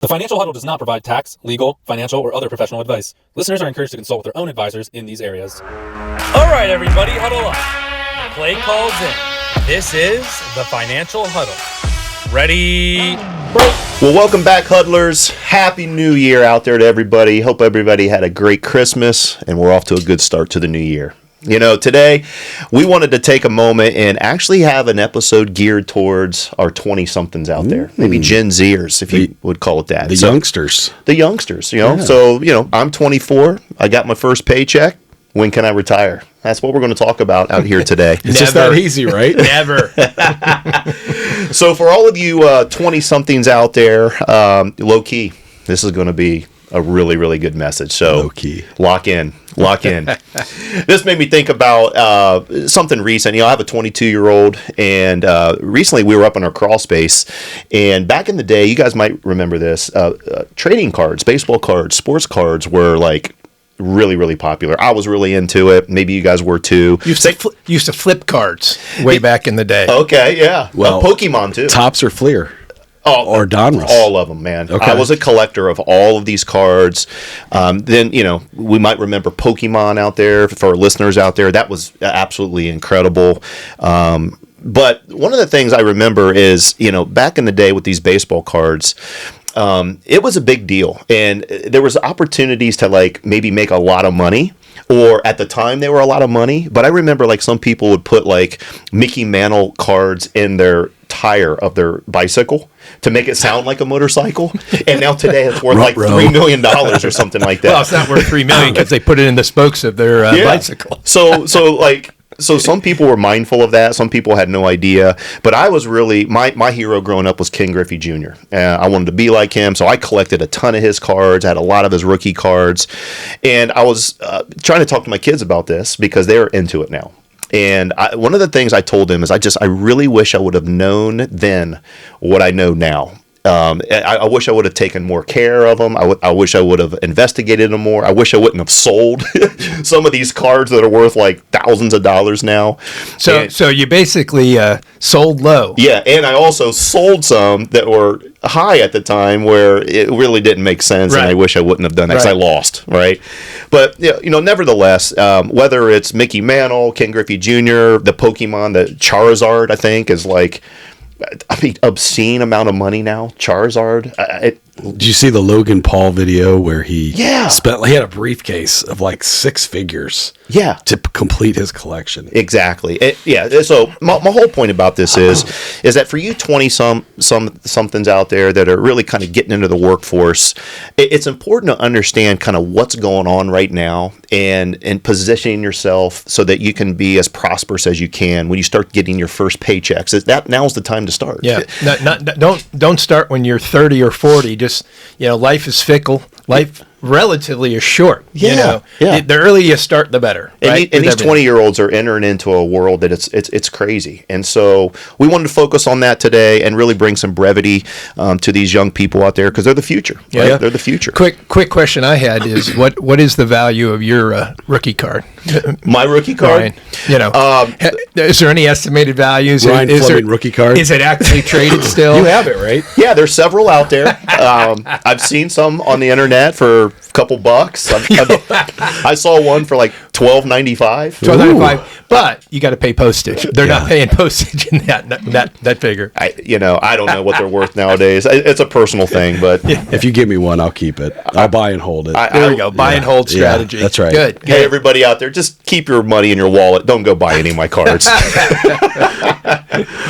The Financial Huddle does not provide tax, legal, financial, or other professional advice. Listeners are encouraged to consult with their own advisors in these areas. All right, everybody, huddle up. Play calls in. This is the Financial Huddle. Ready? Well, welcome back, huddlers. Happy New Year out there to everybody. Hope everybody had a great Christmas, and we're off to a good start to the new year. You know, today we wanted to take a moment and actually have an episode geared towards our 20-somethings out there, maybe Gen Zers, if you would call it that. The youngsters. The youngsters, you know. Yeah. So, you know, I'm 24. I got my first paycheck. When can I retire? That's what we're going to talk about out here today. It's just that easy, right? Never. So for all of you 20-somethings out there, low key, this is going to be a really, really good message. So low key. Lock in. This made me think about something recent. You know, I have a 22-year-old, and recently we were up in our crawl space, and back in the day, you guys might remember this, trading cards, baseball cards, sports cards were like really, really popular. I was really into it. Maybe you guys were too. Used to flip cards way back in the day. Okay, yeah. Well, Pokemon too. Tops or Fleer? Or Donruss? All of them, man. Okay. I was a collector of all of these cards. Then, you know, we might remember Pokémon out there for our listeners out there. That was absolutely incredible. But one of the things I remember is, you know, back in the day with these baseball cards, it was a big deal. And there was opportunities to, like, maybe make a lot of money. Or at the time, they were a lot of money. But I remember, like, some people would put, like, Mickey Mantle cards in their tire of their bicycle to make it sound like a motorcycle. And now today it's worth like $3 million or something like that. Well, it's not worth $3 million because they put it in the spokes of their bicycle. So some people were mindful of that. Some people had no idea. But I was really, my hero growing up was Ken Griffey Jr. I wanted to be like him, so I collected a ton of his cards, had a lot of his rookie cards. And I was trying to talk to my kids about this because they're into it now. And one of the things I told him is I really wish I would have known then what I know now. I wish I would have taken more care of them. I wish I would have investigated them more. I wish I wouldn't have sold some of these cards that are worth like thousands of dollars now. So you basically sold low. Yeah, and I also sold some that were high at the time where it really didn't make sense, right. And I wish I wouldn't have done that because I lost, right? But, you know, nevertheless, whether it's Mickey Mantle, Ken Griffey Jr., the Pokémon, the Charizard, I think, is like, I mean, obscene amount of money now. Charizard. Did you see the Logan Paul video where he had a briefcase of like 6 figures to complete his collection? Exactly. So my whole point about this is that for you 20-somethings out there that are really kind of getting into the workforce, it's important to understand kind of what's going on right now and positioning yourself so that you can be as prosperous as you can when you start getting your first paychecks. Now's the time to start. Yeah. Don't start when you're 30 or 40. Just, you know, life is fickle. Life relatively is short. The earlier you start, the better. Right? And these 20-year-olds are entering into a world that it's crazy. And so we wanted to focus on that today and really bring some brevity to these young people out there because they're the future. Yeah, right? They're the future. Quick question I had is what is the value of your rookie card? My rookie card? Ryan, you know, is there any estimated values? Ryan Fleming rookie card? Is it actually traded still? You have it, right? Yeah, there's several out there. I've seen some on the internet for a couple bucks. I saw one for like $12.95. $12.95, but you got to pay postage. They're not paying postage in that figure. I don't know what they're worth nowadays. It's a personal thing, but if you give me one, I'll keep it. I'll buy and hold it. There we go. Buy and hold strategy. Yeah, that's right. Good. Hey, everybody out there, just keep your money in your wallet. Don't go buy any of my cards.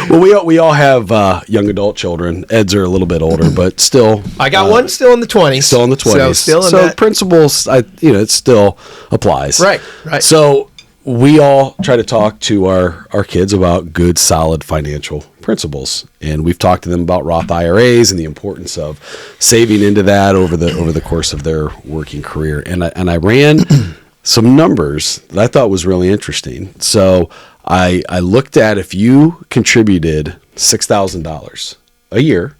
Well, we all have young adult children. Ed's are a little bit older, but still. I got one still in the 20s. Still in the 20s. So principles, it still applies. Right. So we all try to talk to our kids about good, solid financial principles, and we've talked to them about Roth IRAs and the importance of saving into that over the course of their working career. And I ran some numbers that I thought was really interesting. So I looked at if you contributed $6,000 a year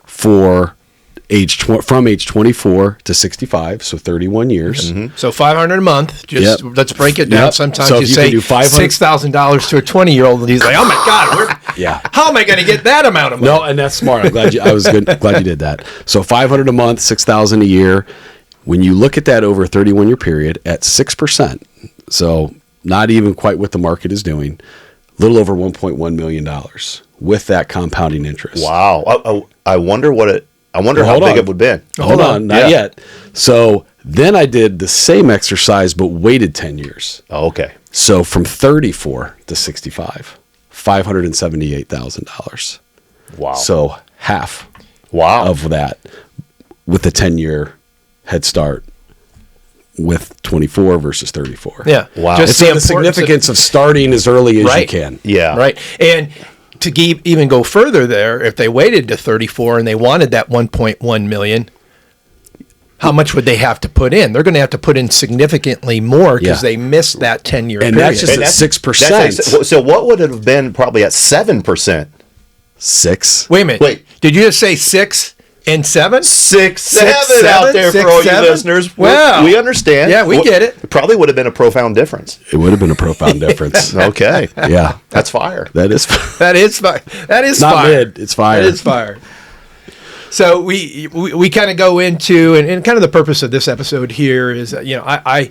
for from age 24 to 65, so 31 years. So $500 a month. Just let's break it down. Yep. Sometimes So you if you say can do $6,000 to a 20-year-old, and he's like, "Oh my God, how am I going to get that amount of money?" No, and that's smart. I'm glad I was good. Glad you did that. So $500 a month, $6,000 a year. When you look at that over a 31-year period at 6%, so not even quite what the market is doing, a little over $1.1 million with that compounding interest. Wow. I wonder how big it would have been. Hold on, not yet. So then I did the same exercise, but waited 10 years. Oh, okay. So from 34 to 65, $578,000. Wow. So half Wow. of that with the 10-year head start with 24 versus 34. Yeah. Wow. It's the significance of starting as early as you can. Yeah. Right. And to even go further there, if they waited to 34 and they wanted that 1.1 million, how much would they have to put in? They're going to have to put in significantly more because they missed that 10-year period. And that's just at 6%. So what would it have been probably at 7%? 6. Wait a minute. Wait. Did you just say 6 and 7? 6, 7 out there for all you listeners. Wow. We understand. Yeah, we get it. It probably would have been a profound difference. It would have been a profound difference. Okay. Yeah. That's fire. That is That is fire. That is not fire. mid. It's fire. That is fire. So we kind of go into, and kind of the purpose of this episode here is, I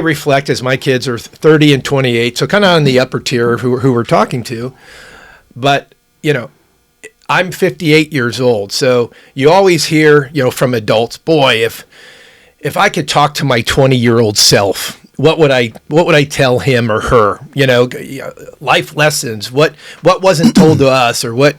reflect as my kids are 30 and 28, so kind of on the upper tier who we're talking to. But, I'm 58 years old, so you always hear, from adults, boy, if I could talk to my 20-year-old self, what would I tell him or her? Life lessons, what wasn't told to us, or what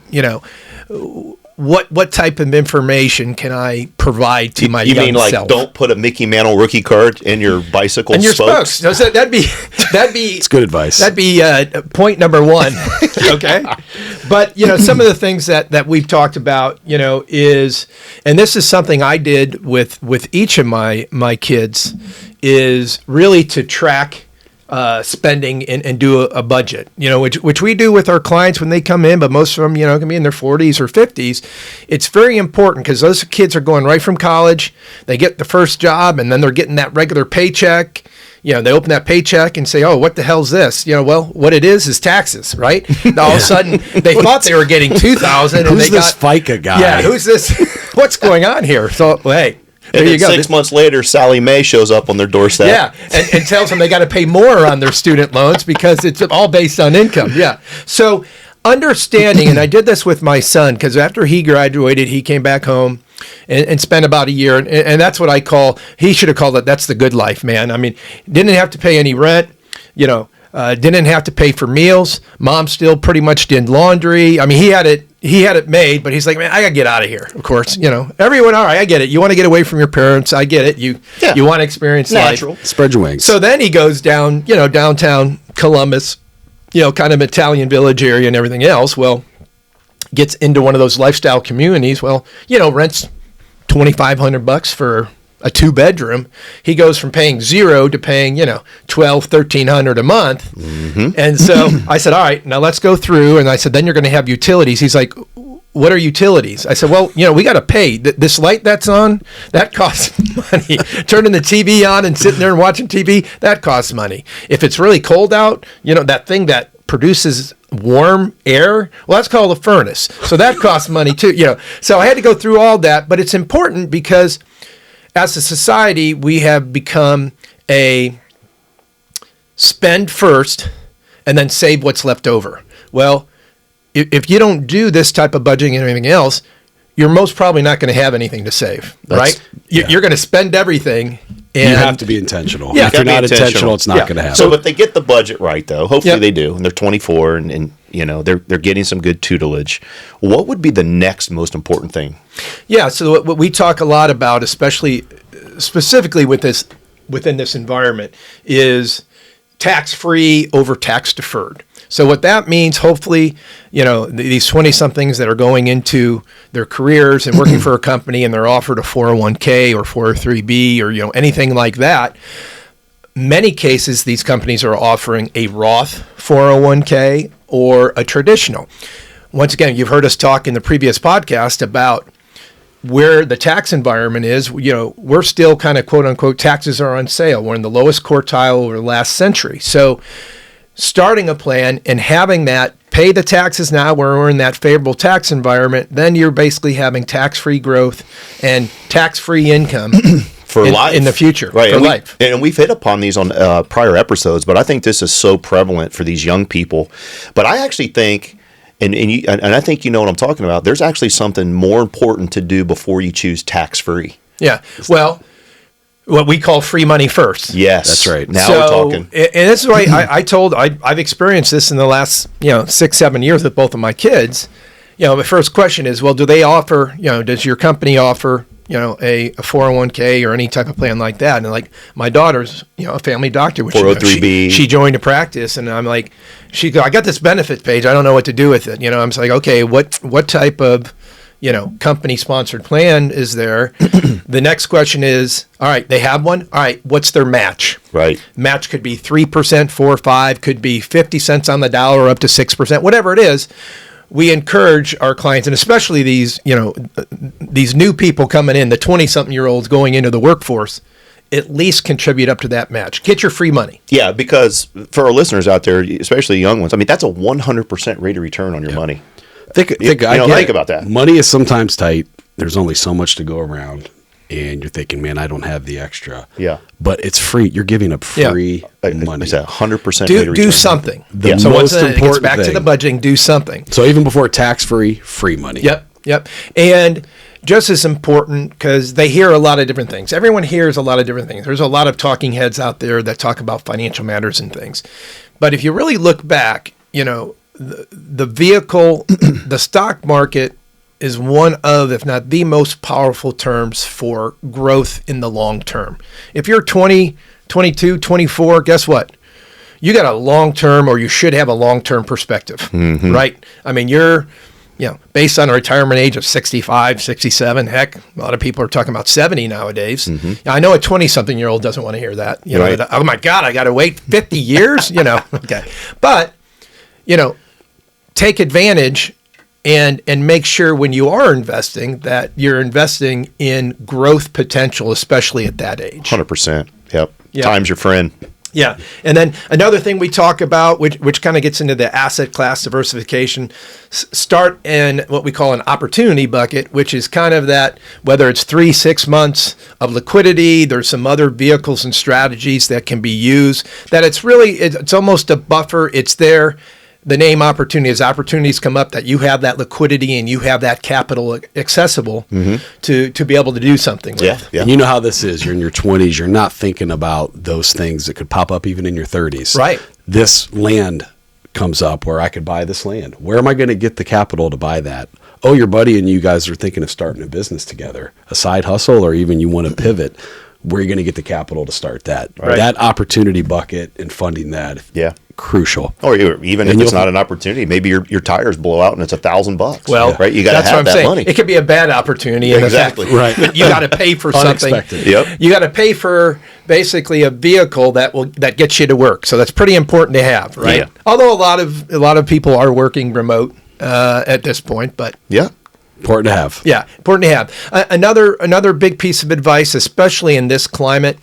type of information can I provide to my young self? You mean like don't put a Mickey Mantle rookie card in your bicycle and your spokes? So that'd be it's good advice. That'd be point number 1. Okay. But some of the things that we've talked about, is, and this is something I did with each of my kids, is really to track spending and do a budget, which we do with our clients when they come in, but most of them, can be in their 40s or 50s. It's very important because those kids are going right from college. They get the first job and then they're getting that regular paycheck. They open that paycheck and say, "Oh, what the hell's this?" Well, what it is taxes, right? All of a sudden, they thought they were getting $2,000, and who's they this FICA guy? Yeah, who's this? What's going on here? So, hey. There and you go. 6 months later, Sally Mae shows up on their doorstep. Yeah, and tells them they got to pay more on their student loans because it's all based on income. Yeah. So understanding, and I did this with my son because after he graduated, he came back home and spent about a year. And that's what I call, he should have called it, that's the good life, man. I mean, didn't have to pay any rent, didn't have to pay for meals. Mom still pretty much did laundry. I mean, he had it made, but he's like, man, I gotta get out of here. Of course, everyone. All right, I get it. You want to get away from your parents. I get it. You want to experience natural life. Spread your wings. So then he goes down, downtown Columbus, kind of Italian village area and everything else. Well, gets into one of those lifestyle communities. Well, rents $2,500 for a 2-bedroom. He goes from paying $0 to paying, $1,200-$1,300 a month. Mm-hmm. And so I said, all right, now let's go through. And I said, then you're going to have utilities. He's like, what are utilities? I said, well, we got to pay. This light that's on, that costs money. Turning the TV on and sitting there and watching TV, that costs money. If it's really cold out, that thing that produces warm air, well, that's called a furnace. So that costs money too. So I had to go through all that. But it's important because as a society, we have become a spend first and then save what's left over. Well, if you don't do this type of budgeting and everything else, you're most probably not going to have anything to save, right? You're going to spend everything. And you have to be intentional. Yeah, if you're not intentional, it's not going to happen. So if they get the budget right, though, hopefully they do, and they're 24 and they're getting some good tutelage, what would be the next most important thing? Yeah, so what we talk a lot about, specifically within this environment, is tax-free over tax-deferred. So what that means, hopefully, these 20-somethings that are going into their careers and working for a company and they're offered a 401k or 403b or, anything like that, many cases these companies are offering a Roth 401k or a traditional. Once again, you've heard us talk in the previous podcast about where the tax environment is, we're still kind of quote unquote taxes are on sale. We're in the lowest quartile over the last century. So starting a plan and having that pay the taxes now where we're in that favorable tax environment, then you're basically having tax-free growth and tax-free income for life in the future, right? For And life. And we've hit upon these on prior episodes, but I think this is so prevalent for these young people. But I actually think, and I think you know what I'm talking about, there's actually something more important to do before you choose tax-free. Yeah. Well, what we call free money first. Yes, That's right. Now we're talking. And this is why I've experienced this in the last 6-7 years with both of my kids. The first question is, well, do they offer? Does your company offer a 401k or any type of plan like that? And like my daughter's a family doctor, which 403b. She joined a practice, and I'm like, she go, I got this benefits page. I don't know what to do with it. I'm just like, okay, what type of company sponsored plan is there? The next question is, all right, they have one. All right, what's their match? Right. Match could be 3%, 4 5, could be 50 cents on the dollar, up to 6%, whatever it is. We encourage our clients, and especially these new people coming in, the 20-something-year-olds going into the workforce, at least contribute up to that match. Get your free money. Yeah, because for our listeners out there, especially young ones, I mean, that's a 100% rate of return on your money. Think about that. Money is sometimes tight. There's only so much to go around, and you're thinking, man, I don't have the extra. Yeah. But it's free. You're giving up free money. It's a 100% Do something. The So most once it gets important back to thing. the budgeting, do something. So even before tax-free, free money. Yep. And just as important, because they hear a lot of different things. Everyone hears a lot of different things. There's a lot of talking heads out there that talk about financial matters and things. But if you really look back, the vehicle, the stock market is one of, if not the most powerful terms for growth in the long term. If you're 20, 22, 24, guess what? You got a long-term, or you should have a long-term perspective, right? I mean, you're, based on a retirement age of 65, 67, heck, a lot of people are talking about 70 nowadays. I know a 20-something-year-old doesn't want to hear that. Right. Oh my God, I got to wait 50 years, okay. But, take advantage and make sure when you are investing that you're investing in growth potential, especially at that age. 100%. Yep. Yeah. Time's your friend. Yeah. And then another thing we talk about, which kind of gets into the asset class diversification, start in what we call an opportunity bucket, which is kind of that, whether it's 3-6 months of liquidity, there's some other vehicles and strategies that can be used, that it's almost a buffer. It's there. The name opportunity, as opportunities come up, that you have that liquidity and you have that capital accessible to be able to do something with. Yeah. And you know how this is. You're in your 20s. You're not thinking about those things that could pop up even in your 30s. Right. This land comes up where I could buy this land. Where am I going to get the capital to buy that? Oh, your buddy and you guys are thinking of starting a business together, a side hustle, or even you want to pivot. Where are you going to get the capital to start that? Right. That opportunity bucket and funding that. Yeah. Crucial. Or even if it's not an opportunity, maybe your tires blow out and it's $1,000. Well, right, you got to that's what have I'm that saying. money. It could be a bad opportunity. In Exactly. The fact that you got to pay for something. Unexpected. Yep. You got to pay for basically a vehicle that gets you to work. So that's pretty important to have, right? Yeah. Although a lot of people are working remote at this point, but Yeah. Important to have. yeah, important to have. Another big piece of advice, especially in this climate,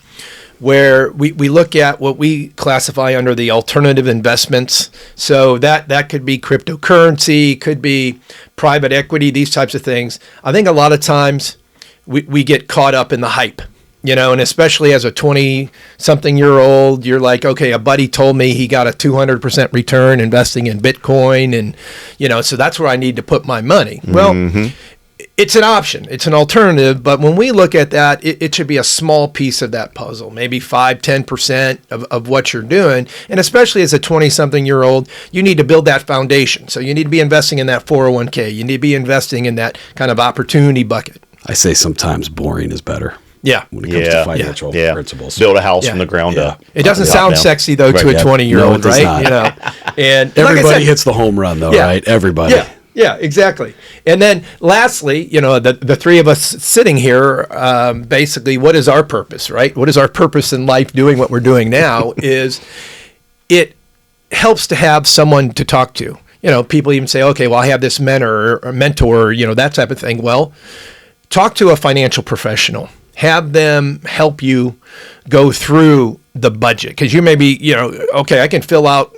where we look at what we classify under the alternative investments. So that could be cryptocurrency, could be private equity, these types of things. I think a lot of times we get caught up in the hype, and especially as a 20-something-year-old, you're like, okay, a buddy told me he got a 200% return investing in Bitcoin, and, so that's where I need to put my money. Well, it's an option. It's an alternative. But when we look at that, it should be a small piece of that puzzle, maybe 5-10% of what you're doing. And especially as a 20-something-year-old, you need to build that foundation. So you need to be investing in that 401k. You need to be investing in that kind of opportunity bucket. I say sometimes boring is better. Yeah. When it comes to financial principles. Build a house from the ground up. It doesn't sound sexy, though, to a 20-year-old, No, it does right? not. And Everybody like I said, hits the home run, though, Yeah. right? Everybody. Yeah, exactly. And then lastly, the three of us sitting here, basically, what is our purpose, right? What is our purpose in life doing what we're doing now is it helps to have someone to talk to. People even say, okay, well, I have this mentor, that type of thing. Well, talk to a financial professional. Have them help you go through the budget, because you may be, okay, I can fill out,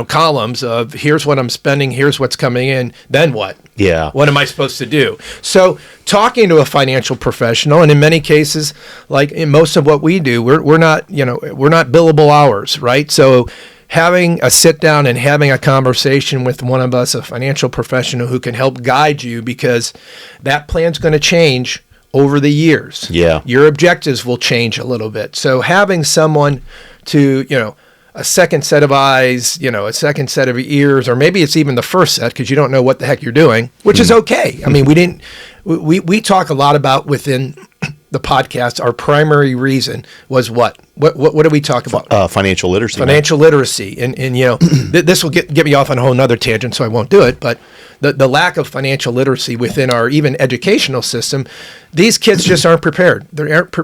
columns of here's what I'm spending, here's what's coming in, then what? Yeah. What am I supposed to do? So talking to a financial professional, and in many cases, like in most of what we do, we're not billable hours, right? So having a sit down and having a conversation with one of us, a financial professional who can help guide you, because that plan's going to change over the years. Yeah. Your objectives will change a little bit. So having someone to, a second set of eyes, a second set of ears, or maybe it's even the first set because you don't know what the heck you're doing, which is okay. I mean, we talk a lot about within the podcast. Our primary reason was what do we talk about? Financial literacy. Financial literacy. And this will get me off on a whole nother tangent, so I won't do it. But the lack of financial literacy within our even educational system, these kids just aren't prepared. They aren't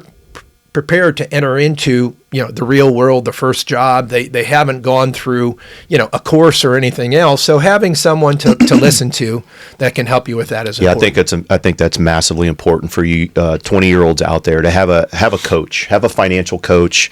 prepared to enter into the real world, the first job. They haven't gone through a course or anything else. So having someone to listen to that can help you with that is important. I think that's massively important for you 20-year-olds out there to have a coach, have a financial coach.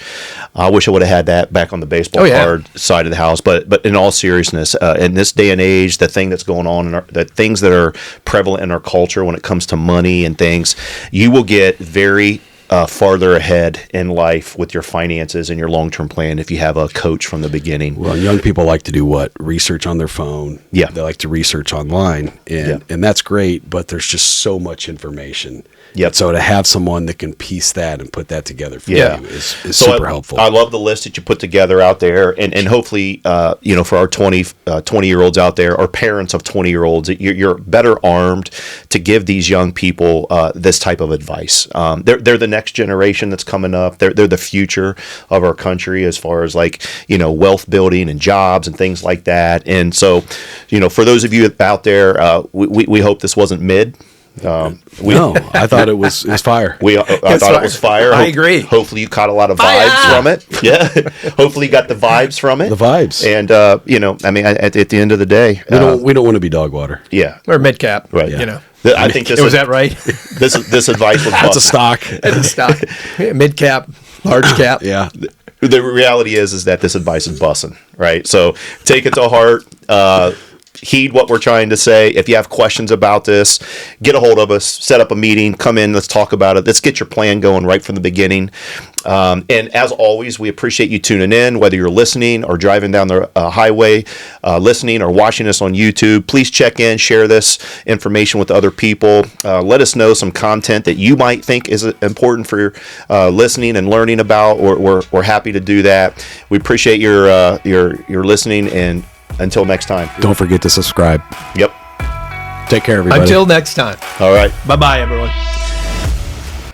I wish I would have had that back on the baseball card side of the house. But in all seriousness, in this day and age, the thing that's going on, the things that are prevalent in our culture when it comes to money and things, you will get very farther ahead in life with your finances and your long-term plan if you have a coach from the beginning. Well, young people like to do what? Research on their phone. Yeah. They like to research online, and that's great, but there's just so much information. Yep. So to have someone that can piece that and put that together for you is so super helpful. I love the list that you put together out there, and hopefully, for our 20-year-olds out there, or parents of 20-year-olds, you're better armed to give these young people this type of advice. They're the next generation that's coming up. They're the future of our country as far as wealth building and jobs and things like that. And so, for those of you out there, we hope this wasn't mid. No, I thought it was fire. I thought it was fire. I agree. Hopefully you caught a lot of vibes from it. Yeah. Hopefully you got the vibes from it. The vibes. And at the end of the the we don't want to be large cap. Yeah. Or mid-cap. Right. I think this was that right? This advice was That's a stock. It's a stock. Mid-cap, large cap. Yeah. The reality is that this advice is bussin', right? So take it to heart. Heed what we're trying to say. If you have questions about this, get a hold of us, set up a meeting, come in, let's talk about it. Let's get your plan going right from the beginning. And as always, we appreciate you tuning in, whether you're listening or driving down the highway, listening or watching us on YouTube. Please check in, share this information with other people. Let us know some content that you might think is important for your listening and learning about. We're happy to do that. We appreciate your listening, and until next time. Don't forget to subscribe. Yep. Take care, everybody. Until next time. All right. Bye-bye, everyone.